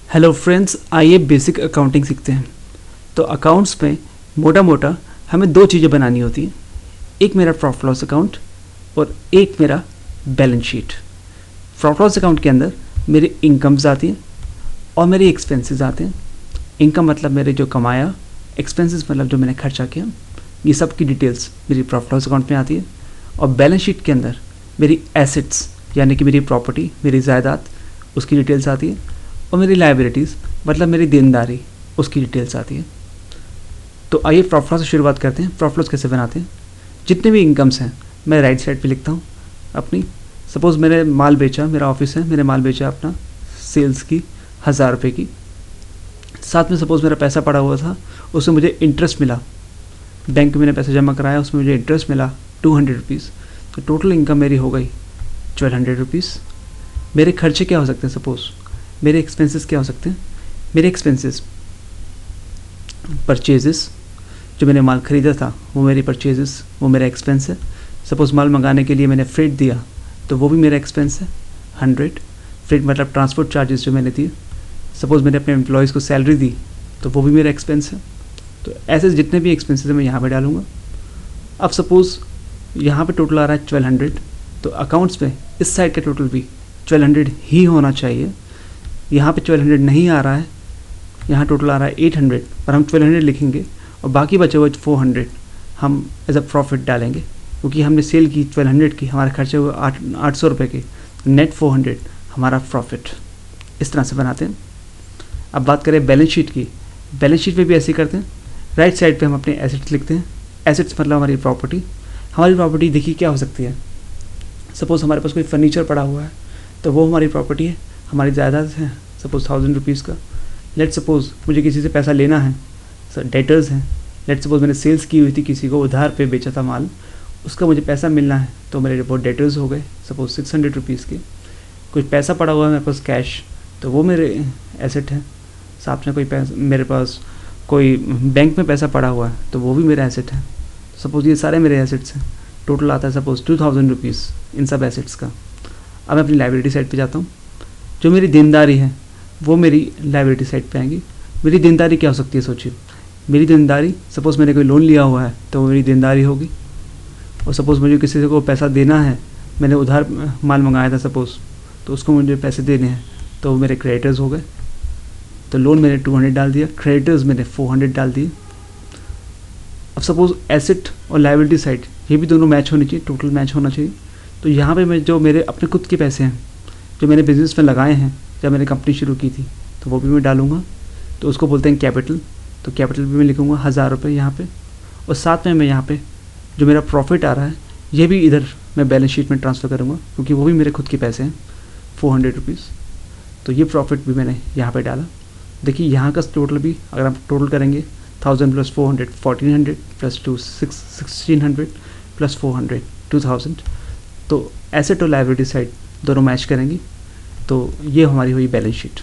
Hello friends, आइए basic accounting सीखते हैं। तो अकाउंट्स में मोटा मोटा हमें दो चीज़ें बनानी होती हैं। एक मेरा प्रॉफिट लॉस अकाउंट और एक मेरा balance sheet. Profit loss account के अंदर मेरी इनकम्स आती हैं और मेरी एक्सपेंसेस आते हैं। इनकम मतलब मेरे जो कमाया, एक्सपेंसेस मतलब जो मैंने खर्चा किया, ये सब की डिटेल्स मेरी प्रॉफिट लॉस अकाउंट में आती है। और बैलेंस शीट के अंदर मेरी एसेट्स यानी कि मेरी प्रॉपर्टी, मेरी जायदाद, उसकी डिटेल्स आती है। और मेरी लाइबिलिटीज़ मतलब मेरी देनदारी, उसकी डिटेल्स आती है। तो आइए प्रॉफिट लॉस से शुरुआत करते हैं। प्रॉफिट लॉस कैसे बनाते हैं? जितने भी इनकम्स हैं मैं राइट साइड पे लिखता हूँ अपनी। सपोज़ मैंने माल बेचा, मेरा ऑफिस है, मैंने माल बेचा अपना सेल्स की 1000 रुपये की। साथ में सपोज़ मेरा पैसा पड़ा हुआ था, उसमें मुझे इंटरेस्ट मिला। बैंक में मैंने पैसा जमा कराया, उसमें मुझे इंटरेस्ट मिला 200 रुपीज़। तो टोटल इनकम मेरी हो गई 1200 रुपीज़। मेरे खर्चे क्या हो सकते हैं? सपोज़ मेरे एक्सपेंसेस क्या हो सकते हैं? मेरे एक्सपेंसेस परचेजेस, जो मैंने माल ख़रीदा था वो मेरी परचेजेस, वो मेरा एक्सपेंस है। सपोज़ माल मंगाने के लिए मैंने फ्रेट दिया तो वो भी मेरा एक्सपेंस है 100। फ्रेट मतलब ट्रांसपोर्ट चार्जेस जो मैंने दिए। सपोज़ मैंने अपने एम्प्लॉयज़ को सैलरी दी तो वो भी मेरा एक्सपेंस है। तो ऐसे जितने भी एक्सपेंसेस मैं यहाँ पे डालूँगा। अब सपोज़ यहाँ पे टोटल आ रहा है 1200, तो अकाउंट्स में इस साइड का टोटल भी 1200 ही होना चाहिए। यहाँ पे 1200 नहीं आ रहा है, यहाँ टोटल आ रहा है 800, और हम 1200 लिखेंगे और बाकी बचे हुए 400 हम एज अ प्रॉफिट डालेंगे, क्योंकि हमने सेल की 1200 की, हमारे खर्चे हुए 800 रुपये के, नेट 400 हमारा प्रॉफिट। इस तरह से बनाते हैं। अब बात करें बैलेंस शीट की। बैलेंस शीट में भी ऐसे ही करते हैं। राइट साइड पे हम अपने एसेट्स लिखते हैं। एसेट्स मतलब हमारी प्रॉपर्टी। हमारी प्रॉपर्टी देखिए क्या हो सकती है। सपोज़ हमारे पास कोई फर्नीचर पड़ा हुआ है तो वो हमारी प्रॉपर्टी है, हमारी जायदाद है। सपोज़ 1000 रुपीज़ का। लेट सपोज़ मुझे किसी से पैसा लेना है, सर डेटर्स हैं। लेट सपोज़ मैंने सेल्स की हुई थी, किसी को उधार पे बेचा था माल, उसका मुझे पैसा मिलना है तो मेरे रिपोर्ट डेटर्स हो गए सपोज़ 600 रुपीज़ के। कुछ पैसा पड़ा हुआ है मेरे पास कैश, तो वो मेरे एसेट है। साथ में कोई पैसा मेरे पास, कोई बैंक में पैसा पड़ा हुआ है तो वो भी मेरा एसेट है। सपोज़ ये सारे मेरे एसेट्स हैं। टोटल आता है सपोज़ 2000 रुपीज़ इन सब एसेट्स का। अब मैं अपनी लाइबिलिटी साइड पे जाता हूँ। जो मेरी देनदारी है वो मेरी लाइबिलिटी साइड पे आएंगी। मेरी देनदारी क्या हो सकती है? सोचिए, मेरी देनदारी, सपोज़ मैंने कोई लोन लिया हुआ है तो वो मेरी देनदारी होगी। और सपोज़ मुझे किसी को पैसा देना है, मैंने उधार माल मंगाया था सपोज़, तो उसको मुझे पैसे देने हैं तो वो मेरे क्रेडिटर्स हो गए। तो लोन मैंने 200 डाल दिया, क्रेडिटर्स मैंने 400 डाल दिए। अब सपोज़ एसेट और लाइबिलिटी साइड ये भी दोनों मैच होनी चाहिए, टोटल मैच होना चाहिए। तो यहाँ पे मैं जो मेरे अपने खुद के पैसे हैं जो मैंने बिज़नेस में लगाए हैं जब मैंने कंपनी शुरू की थी, तो वो भी मैं डालूँगा। तो उसको बोलते हैं कैपिटल। तो कैपिटल भी मैं लिखूँगा 1000 रुपये यहाँ पे। और साथ में मैं यहाँ पे जो मेरा प्रॉफिट आ रहा है ये भी इधर मैं बैलेंस शीट में ट्रांसफ़र करूँगा, क्योंकि वो भी मेरे खुद के पैसे हैं 400 रुपीज़। तो ये प्रॉफिट भी मैंने यहाँ पे डाला। देखिए यहाँ का टोटल भी अगर आप टोटल करेंगे 1000 + 400 1400 + 2 1600 + 400 2000। तो एसेट और लायबिलिटी साइड दोनों मैच करेंगी। तो ये हमारी हुई बैलेंस शीट।